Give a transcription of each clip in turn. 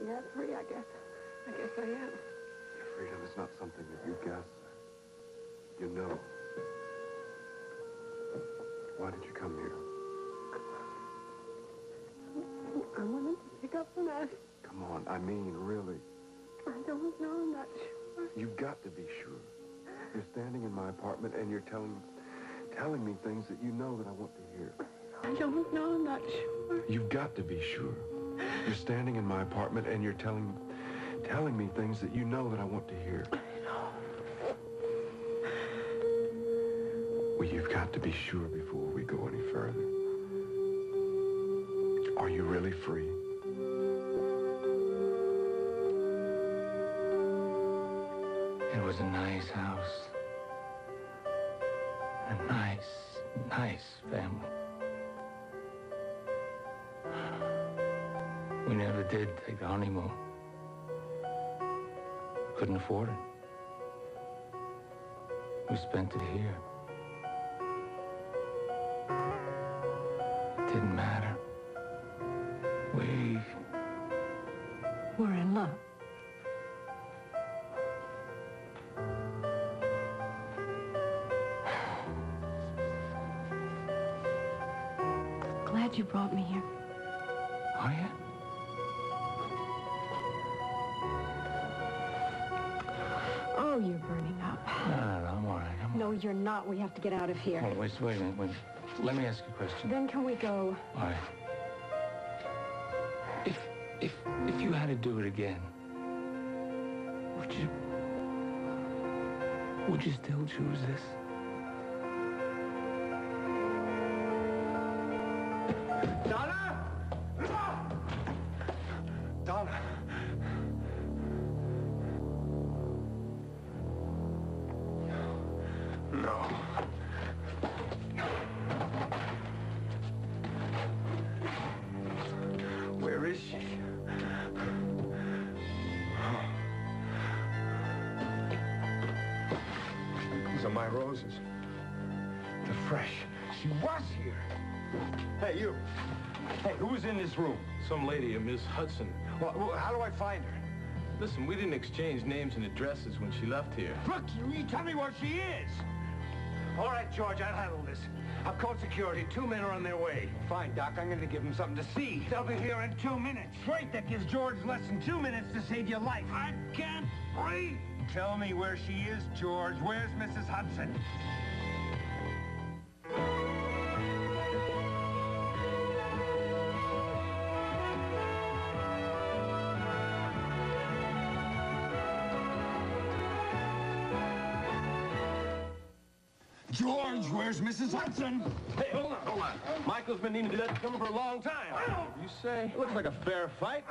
Yeah, free, I guess. I guess I am. Your freedom is not something that you guess. You know. Why did you come here? I wanted to pick up an ass. Come on, I mean, really. I don't know, I'm not sure. You've got to be sure. You're standing in my apartment and you're telling me things that you know that I want to hear. I don't know, I'm not sure. You've got to be sure. You're standing in my apartment and you're telling me things that you know that I want to hear. I know. Well, you've got to be sure before we go any further. Are you really free? It was a nice house. A nice family. We never did take the honeymoon. Couldn't afford it. We spent it here. It didn't matter. We We're in love. Glad you brought me here. Are you? Oh, you're burning up. No, I'm all right. No, you're not. We have to get out of here. Oh, wait a minute. Let me ask you a question. Then can we go? All right. If you had to do it again, would you still choose this? Donna! Donna! No. Where is she? These are my roses. They're fresh. She was here. Hey, you. Hey, who was in this room? Some lady, a Miss Hudson. Well, how do I find her? Listen, we didn't exchange names and addresses when she left here. Look, you tell me where she is. All right, George, I'll handle this. I've called security. 2 men are on their way. Fine, Doc. I'm going to give them something to see. They'll be here in 2 minutes. Great. That gives George less than 2 minutes to save your life. I can't breathe. Tell me where she is, George. Where's Mrs. Hudson? George, where's Mrs. Hudson? Hey, hold on. Michael's been needing to do that coming for a long time. You say? It looks like a fair fight.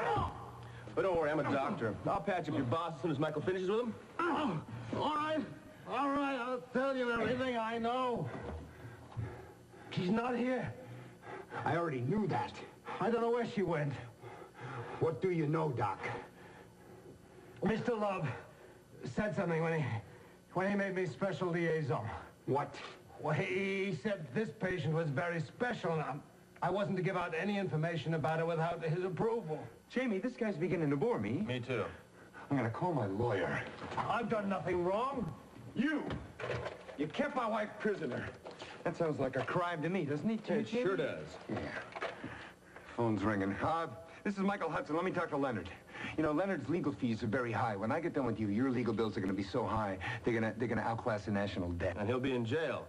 But don't worry, I'm a doctor. I'll patch up your boss as soon as Michael finishes with him. All right, I'll tell you everything I know. She's not here. I already knew that. I don't know where she went. What do you know, Doc? Mr. Love said something when he made me special liaison. What? Well, he said this patient was very special, and I wasn't to give out any information about it without his approval. Jamie, this guy's beginning to bore me. Me too. I'm gonna call my lawyer. I've done nothing wrong. You kept my wife prisoner. That sounds like a crime to me, doesn't it? It sure does. Yeah. Phone's ringing. This is Michael Hudson. Let me talk to Leonard. You know, Leonard's legal fees are very high. When I get done with you, your legal bills are going to be so high, they're gonna outclass the national debt. And he'll be in jail.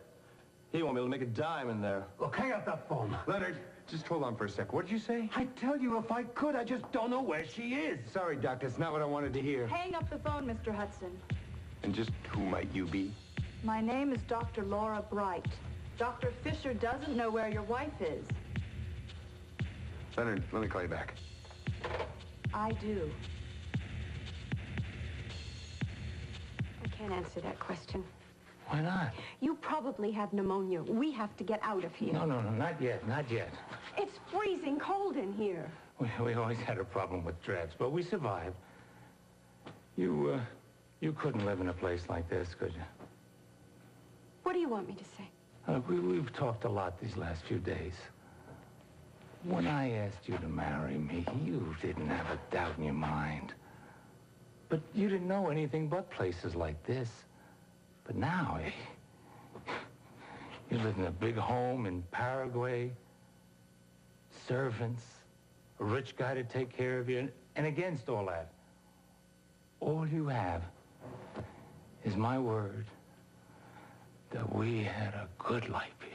He won't be able to make a dime in there. Look, hang up that phone. Leonard, just hold on for a sec. What did you say? I'd tell you if I could. I just don't know where she is. Sorry, Doc. That's not what I wanted to hear. Hang up the phone, Mr. Hudson. And just who might you be? My name is Dr. Laura Bright. Dr. Fisher doesn't know where your wife is. Leonard, let me call you back. I do. I can't answer that question. Why not? You probably have pneumonia. We have to get out of here. No, not yet, not yet. It's freezing cold in here. We always had a problem with drafts, but we survived. You couldn't live in a place like this, could you? What do you want me to say? We've talked a lot these last few days. When I asked you to marry me, you didn't have a doubt in your mind. But you didn't know anything but places like this. But now, you live in a big home in Paraguay, servants, a rich guy to take care of you, and against all that, all you have is my word that we had a good life here.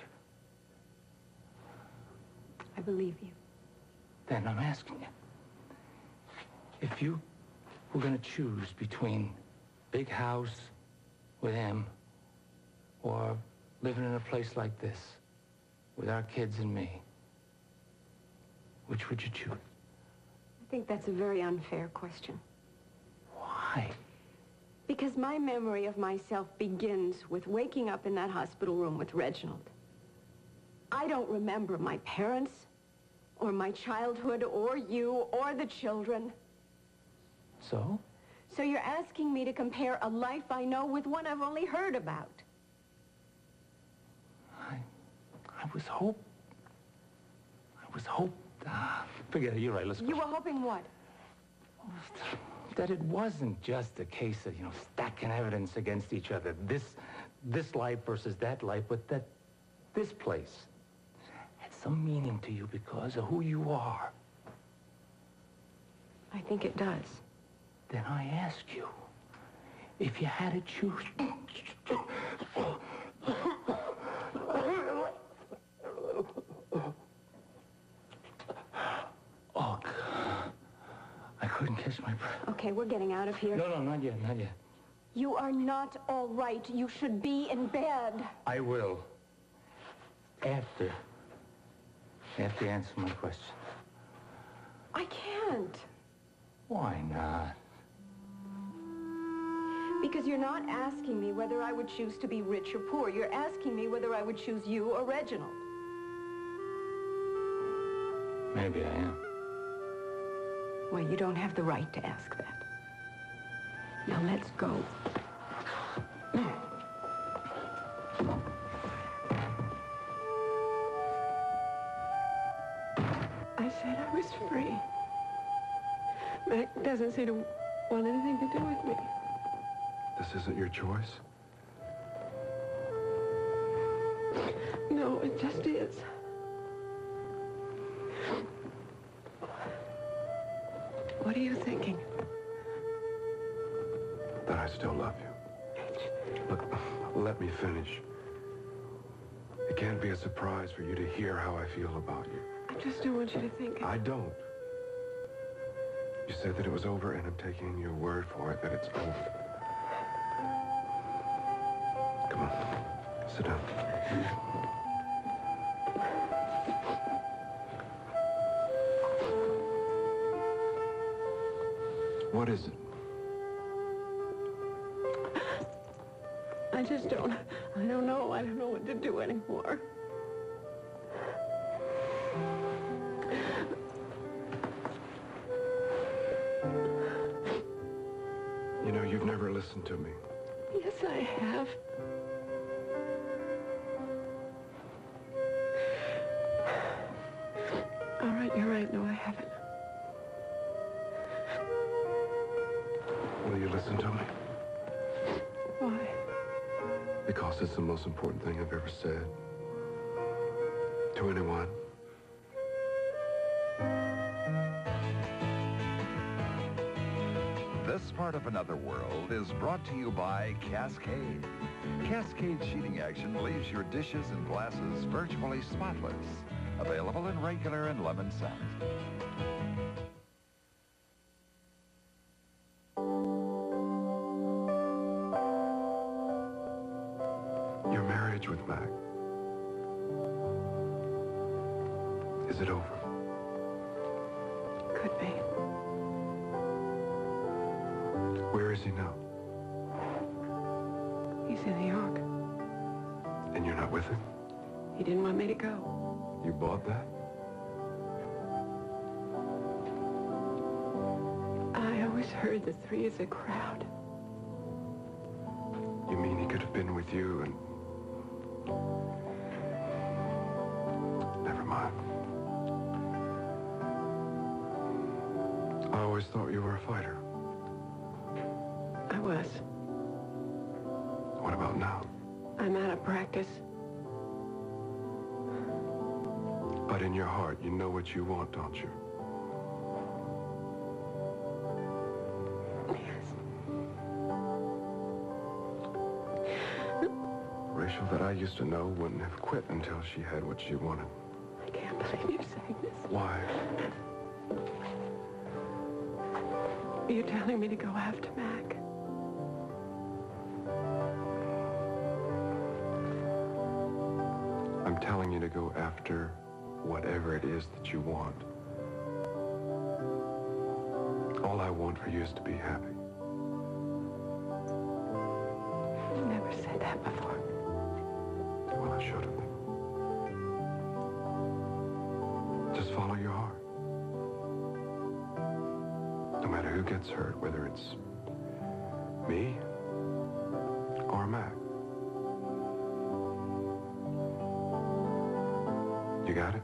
I believe you. Then I'm asking you, if you were going to choose between big house with him or living in a place like this with our kids and me, which would you choose? I think that's a very unfair question. Why? Because my memory of myself begins with waking up in that hospital room with Reginald. I don't remember my parents, or my childhood, or you, or the children. So? So you're asking me to compare a life I know with one I've only heard about. I was hoping. Forget it, you're right, let's go. You were hoping what? That it wasn't just a case of, stacking evidence against each other. This life versus that life, but that this place had some meaning to you because of who you are. I think it does. Then I ask you, if you had to choose... Oh, God. I couldn't catch my breath. Okay, we're getting out of here. No, not yet. You are not all right. You should be in bed. I will. After you answer my question. I can't. Why not? Because you're not asking me whether I would choose to be rich or poor. You're asking me whether I would choose you or Reginald. Maybe I am. Well, you don't have the right to ask that. Now let's go. I said I was free. Mac doesn't seem to want anything to do with me. This isn't your choice? No, it just is. What are you thinking? That I still love you. Look, let me finish. It can't be a surprise for you to hear how I feel about you. I just don't want you to think... I don't. You said that it was over, and I'm taking your word for it that it's over. Come on, sit down. What is it? I just don't... I don't know. I don't know what to do anymore. You know, you've never listened to me. Yes, I have. All right, you're right. No, I haven't. Will you listen to me? Why? Because it's the most important thing I've ever said to anyone. This Part of Another World is brought to you by Cascade. Cascade sheeting action leaves your dishes and glasses virtually spotless. Available in regular and lemon scent. Your marriage with Mac. Is it over? Could be. Where is he now? He's in New York. And you're not with him? He didn't want me to go. You bought that? I always heard the three as a crowd. You mean he could have been with you and... Never mind. I always thought you were a fighter. I was. What about now? I'm out of practice. But in your heart, you know what you want, don't you? Yes. Rachel that I used to know wouldn't have quit until she had what she wanted. I can't believe you're saying this. Why? You're telling me to go after Mac. I'm telling you to go after whatever it is that you want. All I want for you is to be happy. You've never said that before. Well, I should have. Just follow your heart. No matter who gets hurt, whether it's me or Mac. You got it?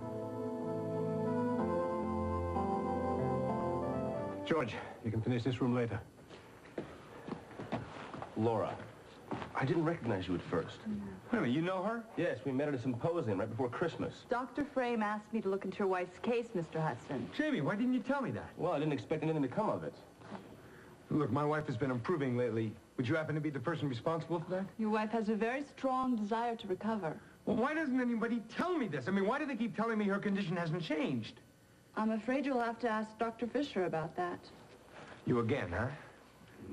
George, you can finish this room later. Laura, I didn't recognize you at first. Wait a minute, you know her? Yes, we met at a symposium right before Christmas. Dr. Frame asked me to look into your wife's case, Mr. Hudson. Jamie, why didn't you tell me that? Well, I didn't expect anything to come of it. Look, my wife has been improving lately. Would you happen to be the person responsible for that? Your wife has a very strong desire to recover. Well, why doesn't anybody tell me this? I mean, why do they keep telling me her condition hasn't changed? I'm afraid you'll have to ask Dr. Fisher about that. You again, huh?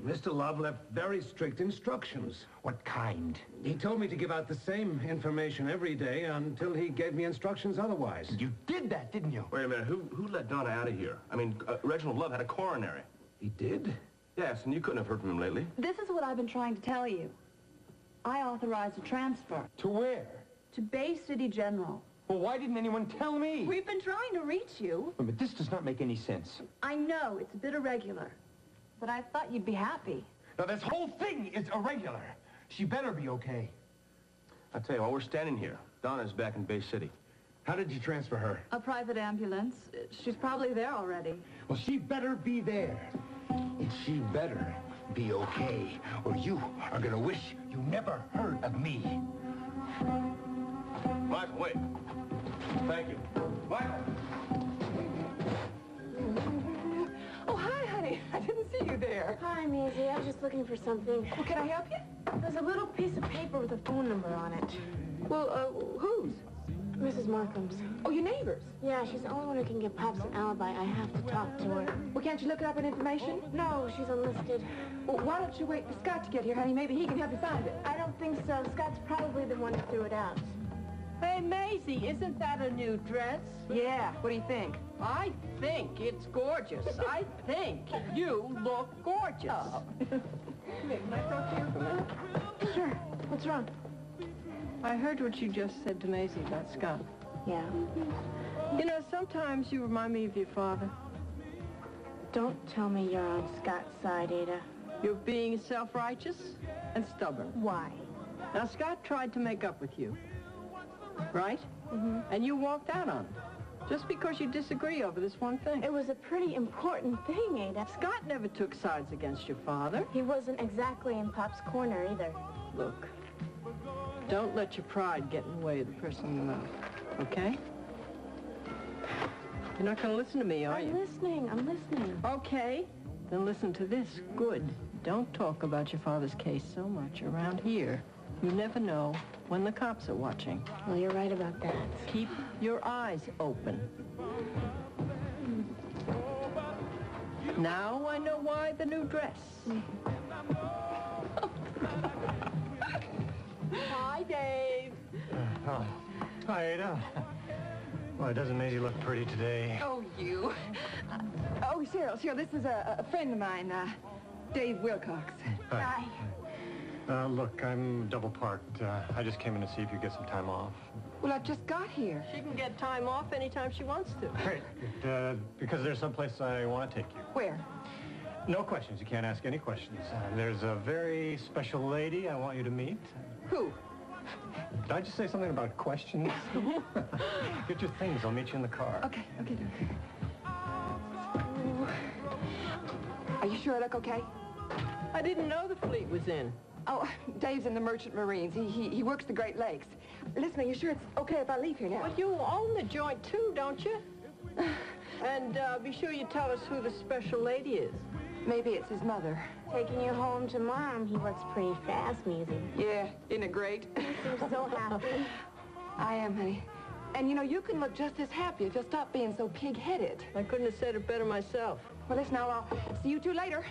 Mr. Love left very strict instructions. What kind? He told me to give out the same information every day until he gave me instructions otherwise. You did that, didn't you? Wait a minute, who let Donna out of here? I mean, Reginald Love had a coronary. He did? Yes, and you couldn't have heard from him lately. This is what I've been trying to tell you. I authorized a transfer To where? to Bay City General. Well, why didn't anyone tell me? We've been trying to reach you. But this does not make any sense. I know, it's a bit irregular. But I thought you'd be happy. Now, this whole thing is irregular. She better be okay. I'll tell you, while we're standing here, Donna's back in Bay City. How did you transfer her? A private ambulance. She's probably there already. Well, she better be there. And she better be okay, or you are gonna wish you never heard of me. Michael, wait. Thank you. Michael! Oh, hi, honey. I didn't see you there. Hi, Maisie. I was just looking for something. Well, can I help you? There's a little piece of paper with a phone number on it. Well, whose? Mrs. Markham's. Oh, your neighbor's. Yeah, she's the only one who can give Pops an alibi. I have to talk to her. Well, can't you look it up in information? No, she's enlisted. Well, why don't you wait for Scott to get here, honey? Maybe he can help you find it. I don't think so. Scott's probably the one who threw it out. Hey, Maisie, isn't that a new dress? Yeah, what do you think? I think it's gorgeous. I think you look gorgeous. Can I talk to you for a minute? Sure. What's wrong? I heard what you just said to Maisie about Scott. Yeah. You know, sometimes you remind me of your father. Don't tell me you're on Scott's side, Ada. You're being self-righteous and stubborn. Why? Now, Scott tried to make up with you, right? Mm-hmm. And you walked out on it, just because you disagree over this one thing. It was a pretty important thing, Ada. Scott never took sides against your father. He wasn't exactly in Pop's corner, either. Look, don't let your pride get in the way of the person you love, okay? You're not going to listen to me, are you? I'm listening. Okay, then listen to this. Good. Don't talk about your father's case so much around here. You never know when the cops are watching. Well, you're right about that. Keep your eyes open. Now I know why the new dress. Hi, Dave. Oh. Hi, Ada. Well, doesn't Maisie look pretty today? Oh, you. Oh, Cheryl, this is a friend of mine, Dave Wilcox. Hi. Look, I'm double parked. I just came in to see if you get some time off. Well, I just got here. She can get time off anytime she wants to. Great. Because there's someplace I want to take you. Where? No questions. You can't ask any questions. There's a very special lady I want you to meet. Who? Did I just say something about questions? Get your things. I'll meet you in the car. Okay. sure I look okay? I didn't know the fleet was in. Oh, Dave's in the Merchant Marines. He works the Great Lakes. Listen, are you sure it's okay if I leave here now? But you own the joint, too, don't you? And be sure you tell us who the special lady is. Maybe it's his mother. Taking you home to Mom. He works pretty fast, Maisie. Yeah, isn't it great? You seem so happy. I am, honey. And, you know, you can look just as happy if you'll stop being so pig-headed. I couldn't have said it better myself. Well, listen, now, I'll see you two later.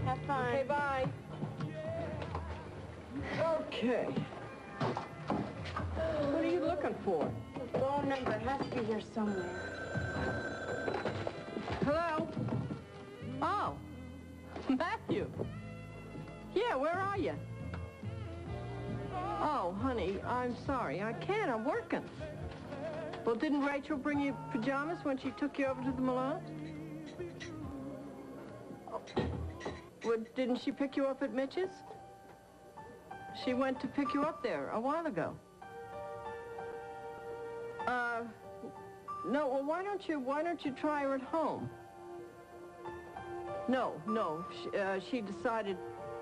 Have fun. Okay, bye. Okay. What are you looking for? The phone number has to be here somewhere. Hello? Oh, Matthew. Yeah, where are you? Oh, honey, I'm sorry. I can't. I'm working. Well, didn't Rachel bring you pajamas when she took you over to the Malone? Oh. Well, didn't she pick you up at Mitch's? She went to pick you up there a while ago. No, well, why don't you try her at home? No, she decided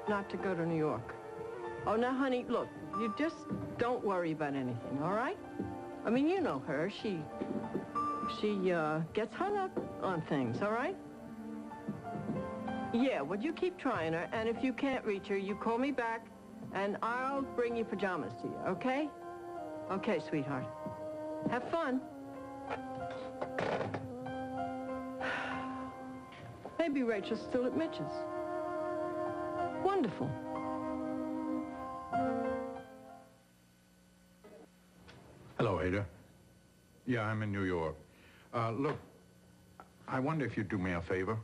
not to go to New York. Oh, now, honey, look, you just don't worry about anything, all right? I mean, you know her. She gets hung up on things, all right? Yeah, well, you keep trying her, and if you can't reach her, you call me back, and I'll bring you pajamas to you, okay? Okay, sweetheart. Have fun. Maybe Rachel's still at Mitch's. Wonderful. Hello, Ada. Yeah, I'm in New York. Look, I wonder if you'd do me a favor.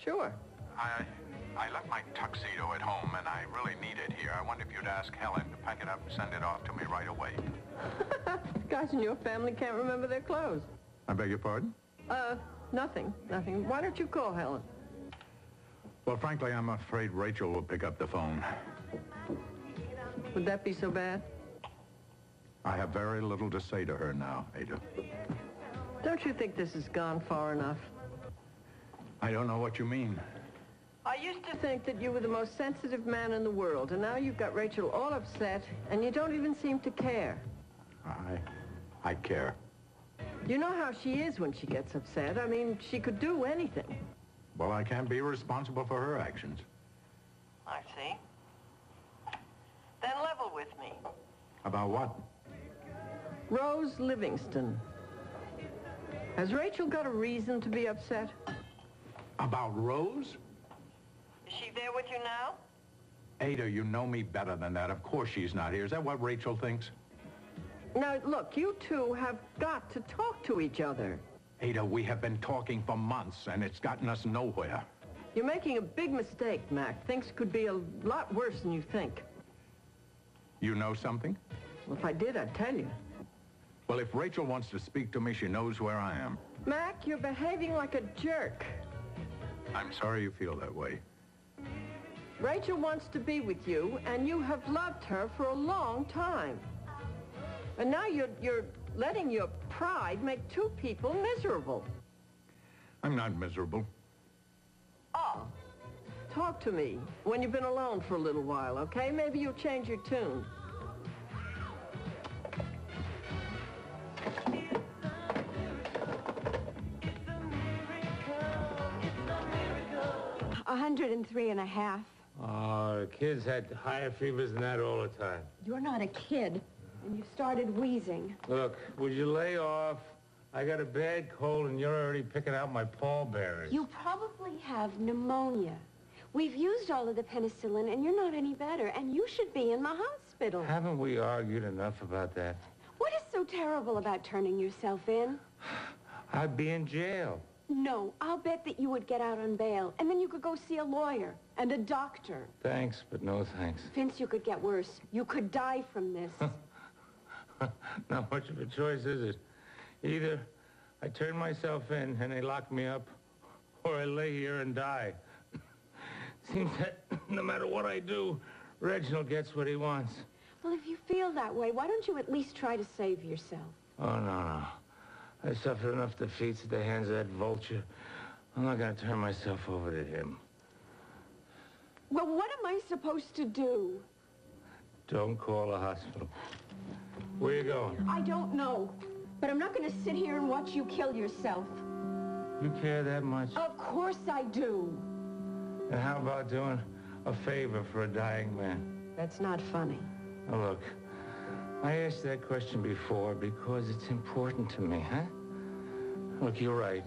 Sure. I left my tuxedo at home, and I really need it here. I wonder if you'd ask Helen to pack it up and send it off to me right away. Guys in your family can't remember their clothes. I beg your pardon? Nothing. Why don't you call Helen? Well, frankly, I'm afraid Rachel will pick up the phone. Would that be so bad? I have very little to say to her now, Ada. Don't you think this has gone far enough? I don't know what you mean. I used to think that you were the most sensitive man in the world, and now you've got Rachel all upset, and you don't even seem to care. I care. You know how she is when she gets upset. I mean, she could do anything. Well, I can't be responsible for her actions. I see. Then level with me. About what? Rose Livingston. Has Rachel got a reason to be upset? About Rose? Is she there with you now? Ada, you know me better than that. Of course she's not here. Is that what Rachel thinks? Now, look, you two have got to talk to each other. Ada, we have been talking for months, and it's gotten us nowhere. You're making a big mistake, Mac. Things could be a lot worse than you think. You know something? Well, if I did, I'd tell you. Well, if Rachel wants to speak to me, she knows where I am. Mac, you're behaving like a jerk. I'm sorry you feel that way. Rachel wants to be with you, and you have loved her for a long time. And now you're letting your pride make two people miserable. I'm not miserable. Oh. Talk to me when you've been alone for a little while, okay? Maybe you'll change your tune. A 103.5. Oh, the kids had higher fevers than that all the time. You're not a kid, and you started wheezing. Look, would you lay off? I got a bad cold, and you're already picking out my pallbearers. You probably have pneumonia. We've used all of the penicillin, and you're not any better, and you should be in the hospital. Haven't we argued enough about that? What is so terrible about turning yourself in? I'd be in jail. No, I'll bet that you would get out on bail, and then you could go see a lawyer and a doctor. Thanks, but no thanks. Vince, you could get worse. You could die from this. Not much of a choice, is it? Either I turn myself in and they lock me up, or I lay here and die. Seems that no matter what I do, Reginald gets what he wants. Well, if you feel that way, why don't you at least try to save yourself? Oh, no. I suffered enough defeats at the hands of that vulture. I'm not going to turn myself over to him. Well, what am I supposed to do? Don't call a hospital. Where you going? I don't know. But I'm not going to sit here and watch you kill yourself. You care that much? Of course I do. And how about doing a favor for a dying man? That's not funny. Now, look, I asked that question before because it's important to me, huh? Look, you're right.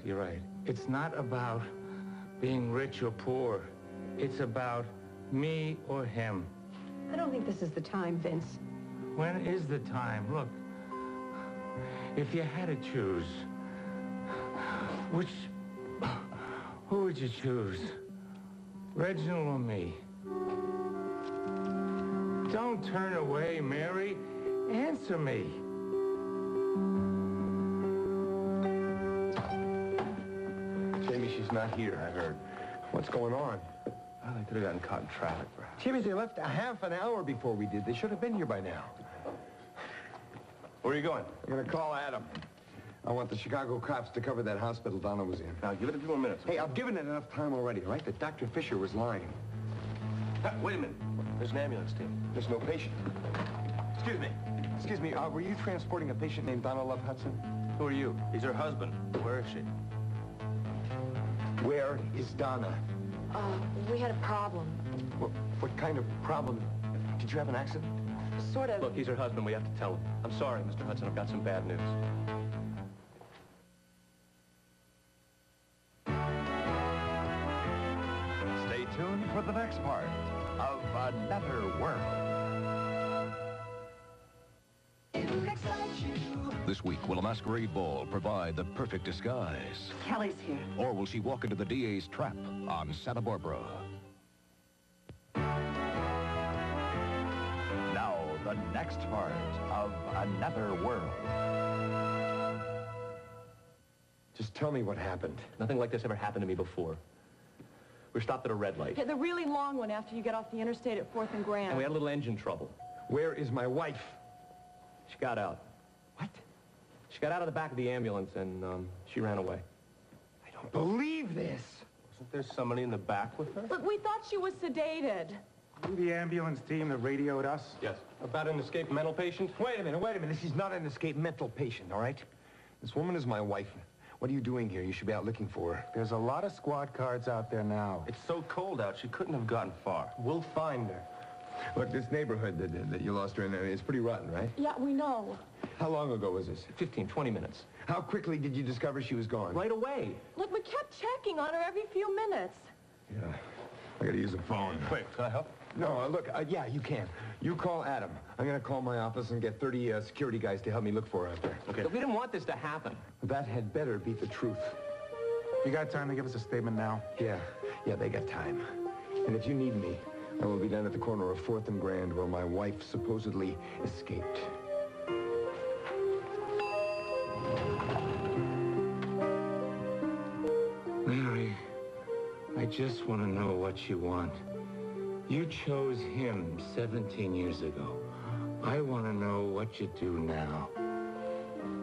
It's not about being rich or poor. It's about me or him. I don't think this is the time, Vince. When is the time? Look, if you had to choose, who would you choose? Reginald or me? Don't turn away, Mary. Answer me. Jamie, she's not here, I heard. What's going on? Well, they could have gotten caught in traffic, perhaps. Jimmy, they left a half an hour before we did. They should have been here by now. Where are you going? I'm going to call Adam. I want the Chicago cops to cover that hospital Donna was in. Now, give it a few more minutes. Hey, I've given it enough time already, all right? That Dr. Fisher was lying. Wait a minute. There's an ambulance team. There's no patient. Excuse me. Excuse me, were you transporting a patient named Donna Love Hudson? Who are you? He's her husband. Where is she? Where is Donna? We had a problem. What kind of problem? Did you have an accident? Sort of. Look, he's her husband. We have to tell him. I'm sorry, Mr. Hudson. I've got some bad news. Stay tuned for the next part of Another World. This week, will a masquerade ball provide the perfect disguise? Kelly's here. Or will she walk into the DA's trap on Santa Barbara? Now, the next part of Another World. Just tell me what happened. Nothing like this ever happened to me before. We were stopped at a red light. Yeah, the really long one after you get off the interstate at 4th and Grand. And we had a little engine trouble. Where is my wife? She got out. What? She got out of the back of the ambulance and she ran away. I don't believe this. Wasn't there somebody in the back with her? Look, we thought she was sedated. You the ambulance team that radioed us? Yes. About an escaped mental patient? Wait a minute. She's not an escaped mental patient, all right? This woman is my wife. What are you doing here? You should be out looking for her. There's a lot of squad cars out there now. It's so cold out, she couldn't have gotten far. We'll find her. Look, this neighborhood that you lost her in, it's pretty rotten, right? Yeah, we know. How long ago was this? 15, 20 minutes. How quickly did you discover she was gone? Right away. Look, we kept checking on her every few minutes. Yeah. I gotta use a phone. Wait, can I help? No, look, yeah, you can. You call Adam. I'm gonna call my office and get 30 security guys to help me look for her out there. Okay. We didn't want this to happen. That had better be the truth. You got time to give us a statement now? Yeah, they got time. And if you need me, I will be down at the corner of 4th and Grand where my wife supposedly escaped. Mary, I just want to know what you want. You chose him 17 years ago. I want to know what you do now.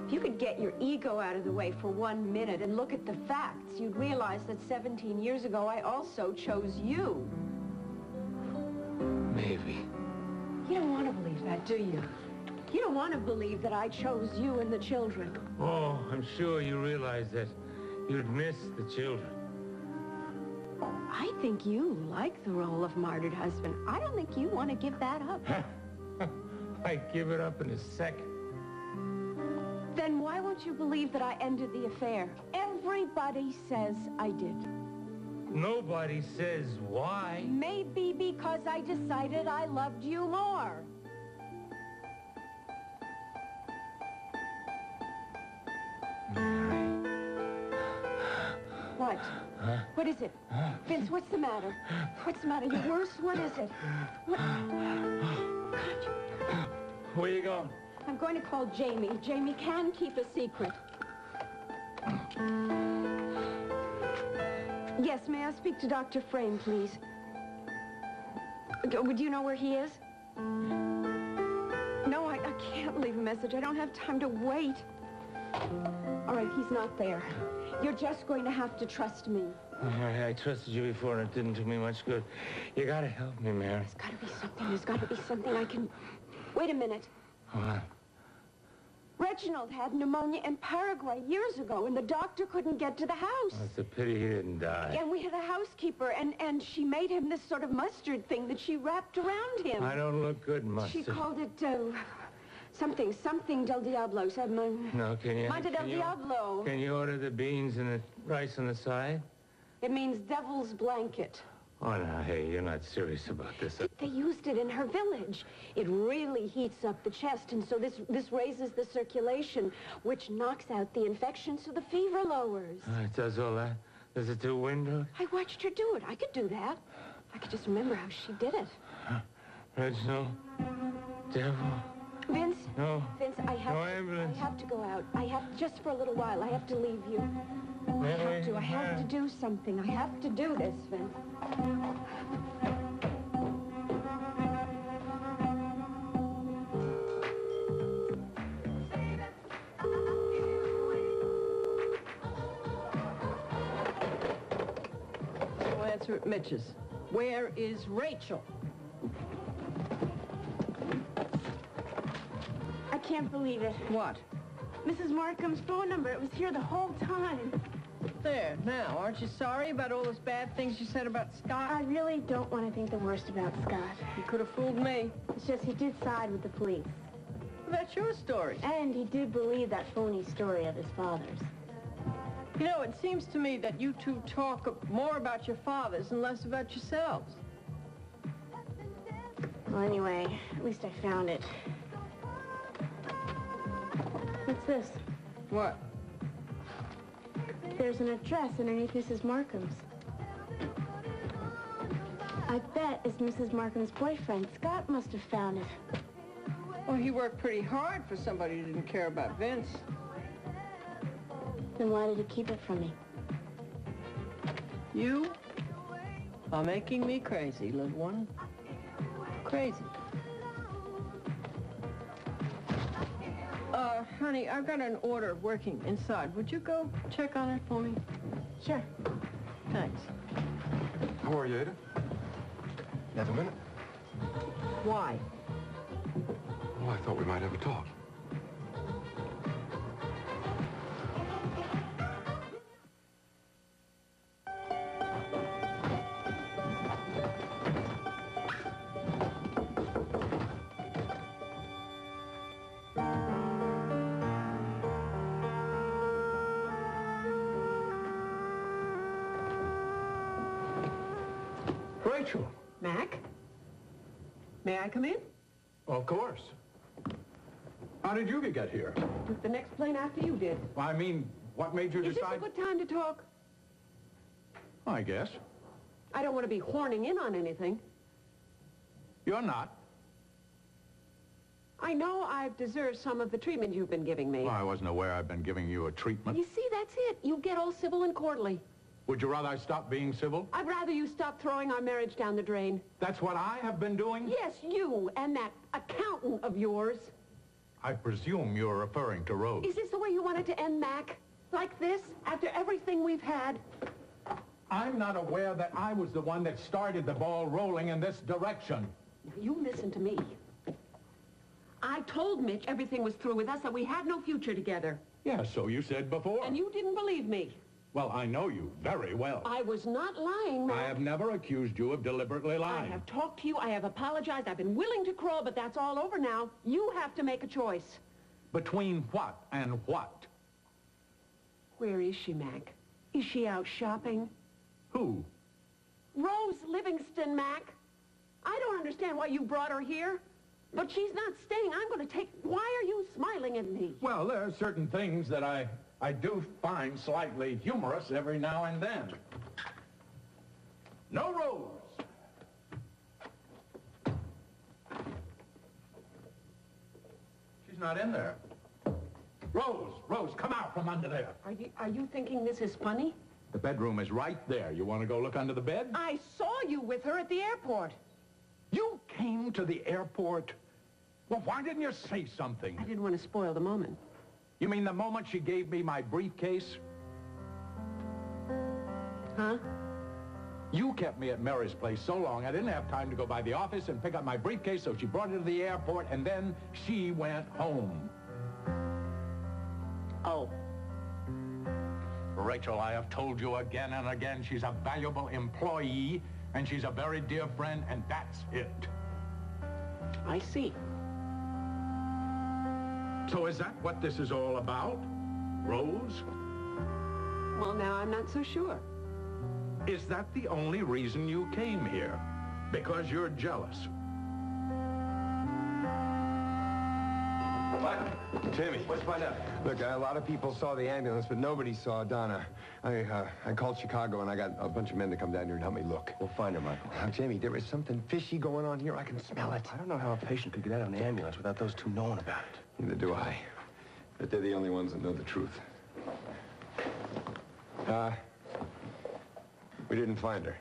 If you could get your ego out of the way for 1 minute and look at the facts, you'd realize that 17 years ago, I also chose you. Maybe. You don't want to believe that, do you? You don't want to believe that I chose you and the children. Oh, I'm sure you realize that you'd miss the children. I think you like the role of martyred husband. I don't think you want to give that up. I'd give it up in a second. Then why won't you believe that I ended the affair? Everybody says I did. Nobody says why. Maybe because I decided I loved you more. Mary. What? Huh? What is it? Vince, what's the matter? What's the matter? You worse? What is it? What? God, Where you going? I'm going to call Jamie. Jamie can keep a secret. Yes, may I speak to Dr. Frame, please? Would you know where he is? No, I can't leave a message. I don't have time to wait. All right, he's not there. You're just going to have to trust me. Mary, I trusted you before and it didn't do me much good. You gotta help me, Mary. There's gotta be something. There's gotta be something I can... Wait a minute. What? Reginald had pneumonia in Paraguay years ago, and the doctor couldn't get to the house. Oh, it's a pity he didn't die. And we had a housekeeper, and she made him this sort of mustard thing that she wrapped around him. I don't look good, mustard. She called it, something del Diablo. No, can you... Monte del Diablo. Can you order the beans and the rice on the side? It means devil's blanket. Oh, no, hey, you're not serious about this. They used it in her village. It really heats up the chest, and so this raises the circulation, which knocks out the infection, so the fever lowers. It does all that? Does it do windows? I watched her do it. I could do that. I could just remember how she did it. Reginald, devil. Vince? No. Vince, I have to go out. I have, just for a little while, I have to leave you. I have to do something. I have to do this, Vince. So answer at Mitch's. Where is Rachel? I can't believe it. What? Mrs. Markham's phone number. It was here the whole time. There, now, aren't you sorry about all those bad things you said about Scott? I really don't want to think the worst about Scott. You could have fooled me. It's just he did side with the police. Well, that's your story. And he did believe that phony story of his father's. You know, it seems to me that you two talk more about your fathers and less about yourselves. Well, anyway, at least I found it. What's this? What? There's an address underneath Mrs. Markham's. I bet it's Mrs. Markham's boyfriend. Scott must have found it. Well, he worked pretty hard for somebody who didn't care about Vince. Then why did he keep it from me? You are making me crazy, little one. Crazy. Honey, I've got an order working inside. Would you go check on it for me? Sure. Thanks. How are you, Ada? You have a minute? Why? Well, I thought we might have a talk. Rachel. Mac? May I come in? Of course. How did you get here? Took the next plane after you did. I mean, what made you Is this a decide? good time to talk? I guess. I don't want to be horning in on anything. You're not. I know I've deserved some of the treatment you've been giving me. Well, I wasn't aware I've been giving you a treatment. You see, that's it. You get all civil and courtly. Would you rather I stop being civil? I'd rather you stop throwing our marriage down the drain. That's what I have been doing? Yes, you and that accountant of yours. I presume you're referring to Rose. Is this the way you wanted to end, Mac? Like this, after everything we've had? I'm not aware that I was the one that started the ball rolling in this direction. You listen to me. I told Mitch everything was through with us, that we had no future together. Yeah, so you said before. And you didn't believe me. Well, I know you very well. I was not lying, Mac. I have never accused you of deliberately lying. I have talked to you, I have apologized, I've been willing to crawl, but that's all over now. You have to make a choice. Between what and what? Where is she, Mac? Is she out shopping? Who? Rose Livingston, Mac. I don't understand why you brought her here, but she's not staying. I'm going to take... Why are you smiling at me? Well, there are certain things that I do find slightly humorous every now and then. No Rose! She's not in there. Rose, come out from under there. Are you thinking this is funny? The bedroom is right there. You want to go look under the bed? I saw you with her at the airport. You came to the airport? Well, why didn't you say something? I didn't want to spoil the moment. You mean the moment she gave me my briefcase? Huh? You kept me at Mary's place so long, I didn't have time to go by the office and pick up my briefcase, so she brought it to the airport, and then she went home. Oh. Rachel, I have told you again and again, she's a valuable employee, and she's a very dear friend, and that's it. I see. So is that what this is all about, Rose? Well, now I'm not so sure. Is that the only reason you came here? Because you're jealous? What? Jamie, what's find out? Look, a lot of people saw the ambulance, but nobody saw Donna. I called Chicago, and I got a bunch of men to come down here and help me look. We'll find her, Michael. Now, Jamie, there is something fishy going on here. I can smell it. I don't know how a patient could get out of an ambulance without those two knowing about it. Neither do I. But they're the only ones that know the truth. We didn't find her.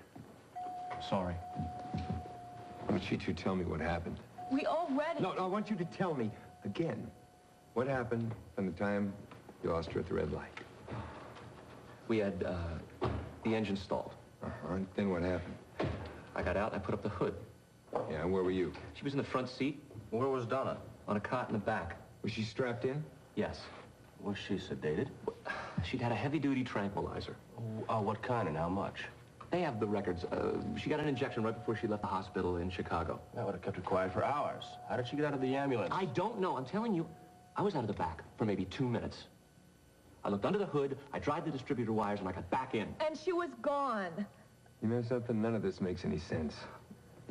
Sorry. I want you to tell me what happened. We already... No, I want you to tell me, again, what happened from the time you lost her at the red light. We had, the engine stalled. Uh-huh. Then what happened? I got out and I put up the hood. Yeah, and where were you? She was in the front seat. Where was Donna? On a cot in the back. Was she strapped in? Yes. Was she sedated? She'd had a heavy-duty tranquilizer. What kind and how much? They have the records. She got an injection right before she left the hospital in Chicago. That would have kept her quiet for hours. How did she get out of the ambulance? I don't know. I'm telling you, I was out of the back for maybe 2 minutes. I looked under the hood, I dried the distributor wires, and I got back in. And she was gone. You know something? None of this makes any sense.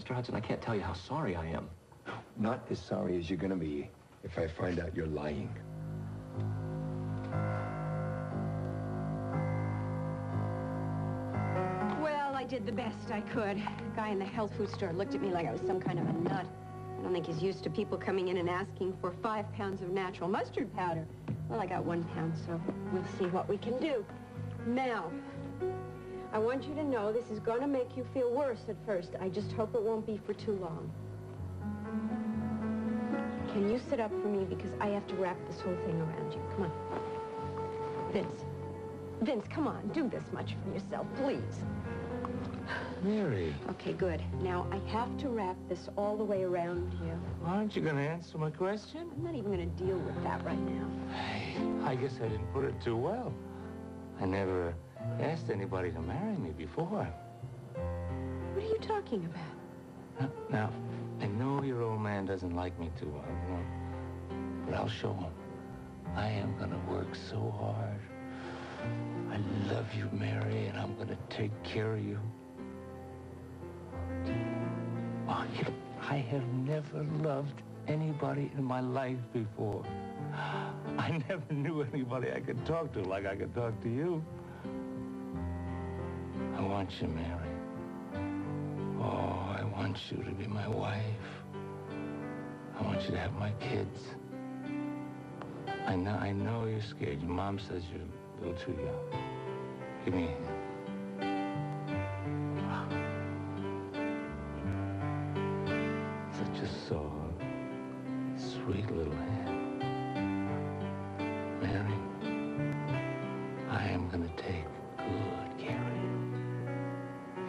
Mr. Hudson, I can't tell you how sorry I am. Not as sorry as you're gonna be if I find out you're lying. Well, I did the best I could. The guy in the health food store looked at me like I was some kind of a nut. I don't think he's used to people coming in and asking for 5 pounds of natural mustard powder. Well, I got 1 pound, so we'll see what we can do. Now, I want you to know this is going to make you feel worse at first. I just hope it won't be for too long. Can you sit up for me, because I have to wrap this whole thing around you. Come on. Vince. Vince, come on. Do this much for yourself, please. Mary. Okay, good. Now, I have to wrap this all the way around you. Aren't you going to answer my question? I'm not even going to deal with that right now. I guess I didn't put it too well. I never asked anybody to marry me before. What are you talking about? Now, I know your old man doesn't like me too well, you know, but I'll show him. I am going to work so hard. I love you, Mary, and I'm going to take care of you. Oh, I have never loved anybody in my life before. I never knew anybody I could talk to like I could talk to you. I want you, Mary. Oh, I want you to be my wife. I want you to have my kids. I know you're scared. Your mom says you're a little too young. Give me a hand. Such a soft, sweet little hand. Mary, I am gonna take good care of you.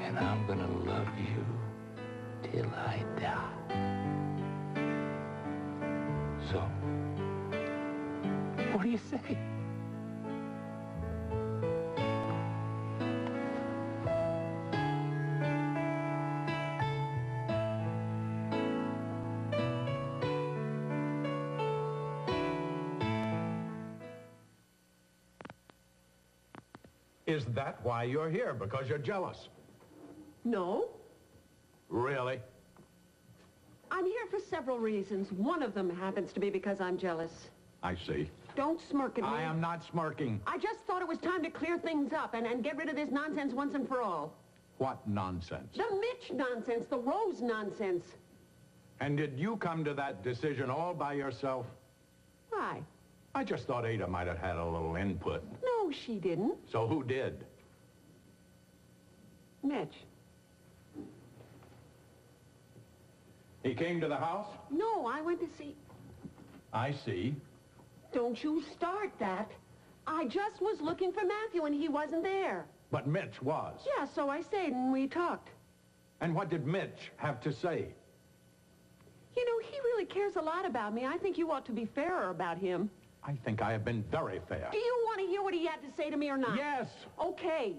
And I'm gonna love you till I die. So, what do you say? Is that why you're here? Because you're jealous? No. Really? I'm here for several reasons. One of them happens to be because I'm jealous. I see. Don't smirk at me. I am not smirking. I just thought it was time to clear things up and get rid of this nonsense once and for all. What nonsense? The Mitch nonsense, the Rose nonsense. And did you come to that decision all by yourself? Why? I just thought Ada might have had a little input. No, she didn't. So who did? Mitch. He came to the house? No, I went to see... I see. Don't you start that. I just was looking for Matthew and he wasn't there. But Mitch was. Yeah, so I stayed and we talked. And what did Mitch have to say? You know, he really cares a lot about me. I think you ought to be fairer about him. I think I have been very fair. Do you want to hear what he had to say to me or not? Yes. Okay.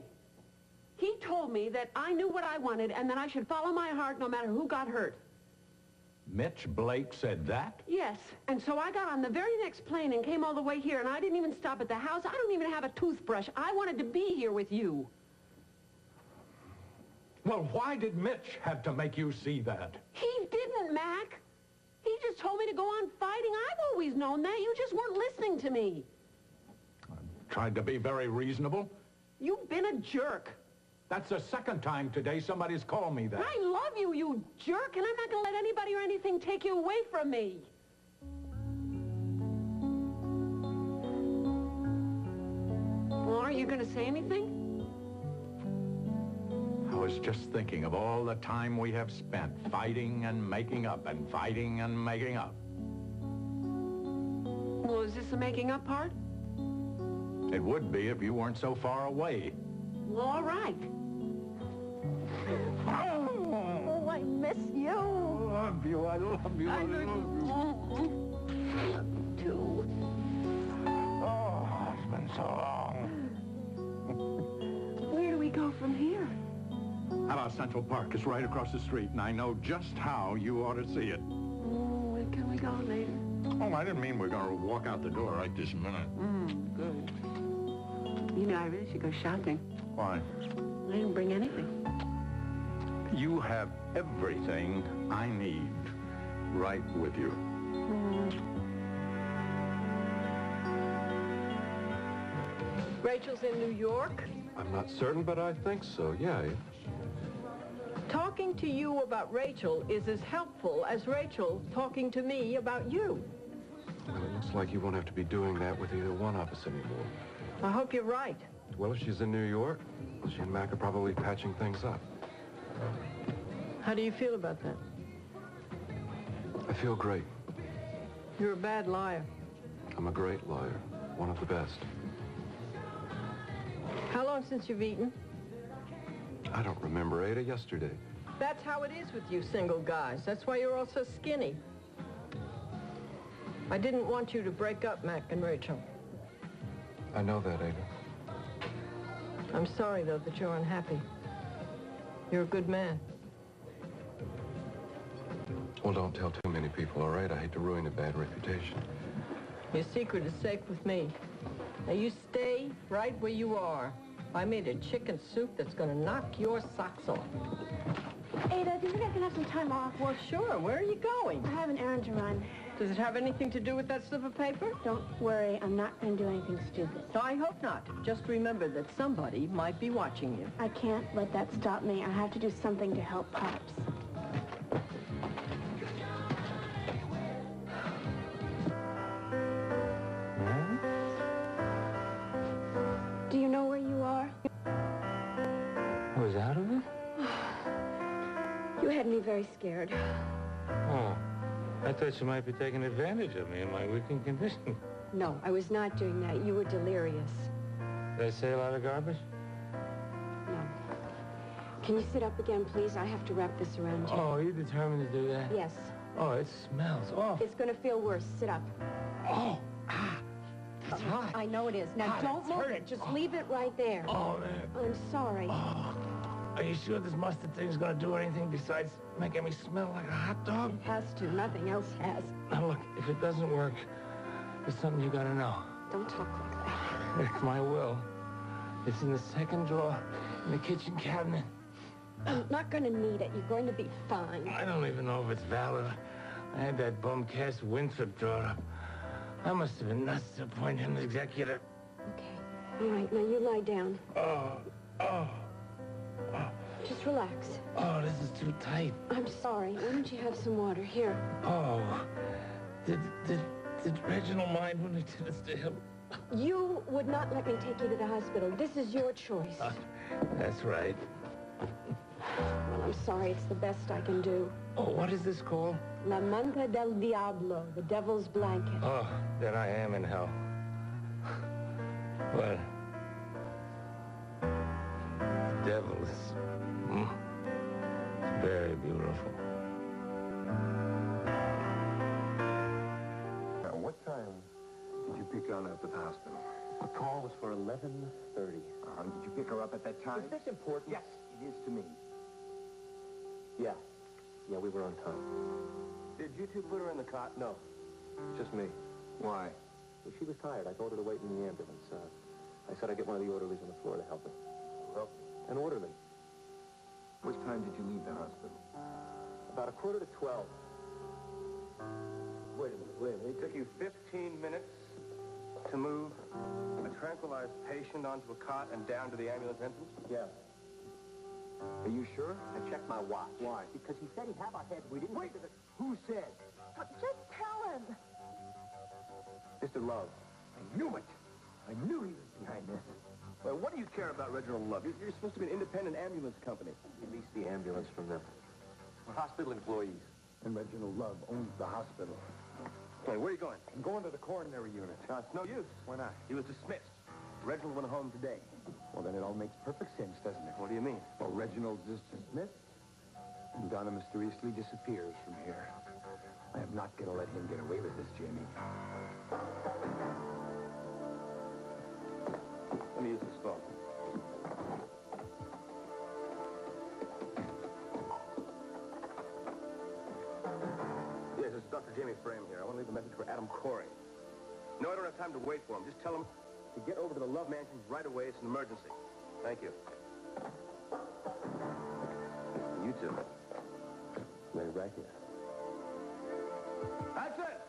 He told me that I knew what I wanted and that I should follow my heart no matter who got hurt. Mitch Blake said that? Yes. And so I got on the very next plane and came all the way here, and I didn't even stop at the house. I don't even have a toothbrush. I wanted to be here with you. Well, why did Mitch have to make you see that? He didn't, Mac. He just told me to go on fighting. I've always known that. You just weren't listening to me. I tried to be very reasonable. You've been a jerk. That's the second time today somebody's called me that. I love you, you jerk, and I'm not going to let anybody or anything take you away from me. Well, aren't you going to say anything? I was just thinking of all the time we have spent fighting and making up and fighting and making up. Well, is this the making up part? It would be if you weren't so far away. Well, all right. Oh, I miss you. I love you, I love you, I love you. Too. Oh, it's been so long. Where do we go from here? How about Central Park? It's right across the street, and I know just how you ought to see it. Oh, where can we go later? Oh, I didn't mean we're going to walk out the door right this minute. Good. You know, I really should go shopping. Why? I didn't bring anything. You have everything I need right with you. Rachel's in New York. I'm not certain, but I think so, yeah. Talking to you about Rachel is as helpful as Rachel talking to me about you. Well, it looks like you won't have to be doing that with either one of us anymore. I hope you're right. Well, if she's in New York, she and Mac are probably patching things up. How do you feel about that? I feel great. You're a bad liar. I'm a great liar. One of the best. How long since you've eaten? I don't remember, Ada. Yesterday. That's how it is with you single guys. That's why you're all so skinny. I didn't want you to break up, Mac and Rachel. I know that, Ada. I'm sorry, though, that you're unhappy. You're a good man. Well, don't tell too many people, all right? I hate to ruin a bad reputation. Your secret is safe with me. Now, you stay right where you are. I made a chicken soup that's going to knock your socks off. Ada, do you think I can have some time off? Well, sure. Where are you going? I have an errand to run. Does it have anything to do with that slip of paper? Don't worry, I'm not going to do anything stupid. I hope not. Just remember that somebody might be watching you. I can't let that stop me. I have to do something to help Pops. Do you know where you are? I was out of it? You had me very scared. Oh, I thought you might be taking advantage of me in my weakened condition. No, I was not doing that. You were delirious. Did I say a lot of garbage? No. Can you sit up again, please? I have to wrap this around you. Oh, are you determined to do that? Yes. Oh, it smells awful. It's going to feel worse. Sit up. Oh, it's hot. I know it is. Now, Hot, don't it's move hurting. it. Just leave it right there. Oh, man. I'm sorry. Oh, are you sure this mustard thing's gonna do anything besides making me smell like a hot dog? It has to. Nothing else has. Now, look, if it doesn't work, there's something you gotta know. Don't talk like that. It's my will. It's in the second drawer in the kitchen cabinet. I'm not going to need it. You're going to be fine. I don't even know if it's valid. I had that bum Cass Winthrop drawn up. I must have been nuts to appoint him as executor. Okay. All right, now you lie down. Oh. Just relax. Oh, this is too tight. I'm sorry. Why don't you have some water? Here. Oh. Did Reginald mind when he did this to him? You would not let me take you to the hospital. This is your choice. That's right. Well, I'm sorry. It's the best I can do. Oh, what is this called? La Manta del Diablo, the devil's blanket. Oh, then I am in hell. What? devil is very beautiful. Now, what time did you pick on her up at the hospital? The call was for 11:30. Did you pick her up at that time? Is this important? Yes, it is to me. Yeah. Yeah, we were on time. Did you two put her in the cot? No. Just me. Why? Well, she was tired. I told her to wait in the ambulance. I said I'd get one of the orderlies on the floor to help her. Well, An orderly. what time did you leave the hospital? About 11:45. Wait a minute. It took you 15 minutes to move a tranquilized patient onto a cot and down to the ambulance entrance? Yeah. Are you sure? I checked my watch. Why? Because he said he'd have our heads. We didn't Wait, who said? Just tell him. Mr. Love. I knew it. I knew he was behind this. Well, what do you care about Reginald Love? You're supposed to be an independent ambulance company. You lease the ambulance from them. We're hospital employees. And Reginald Love owns the hospital. Hey, where are you going? I'm going to the coronary unit. It's no use. Why not? He was dismissed. Reginald went home today. Well, then it all makes perfect sense, doesn't it? What do you mean? Well, Reginald is dismissed, and Donna mysteriously disappears from here. I am not going to let him get away with this, Jamie. Let me use this phone. Yes, it's Dr. Jamie Frame here. I want to leave a message for Adam Corey. No, I don't have time to wait for him. Just tell him to get over to the Love Mansions right away. It's an emergency. Thank you. You too. Lay right here. That's it!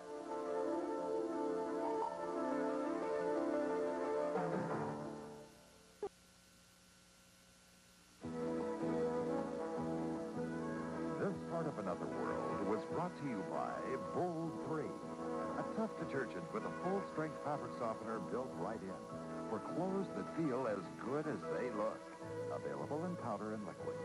This Part of Another World was brought to you by Bold 3, a tough detergent with a full-strength fabric softener built right in for clothes that feel as good as they look. Available in powder and liquid.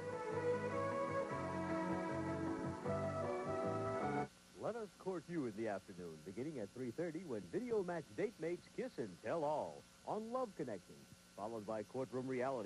Let us court you in the afternoon, beginning at 3:30 when Video Match Date Mates Kiss and Tell All on Love Connection, followed by Courtroom Reality.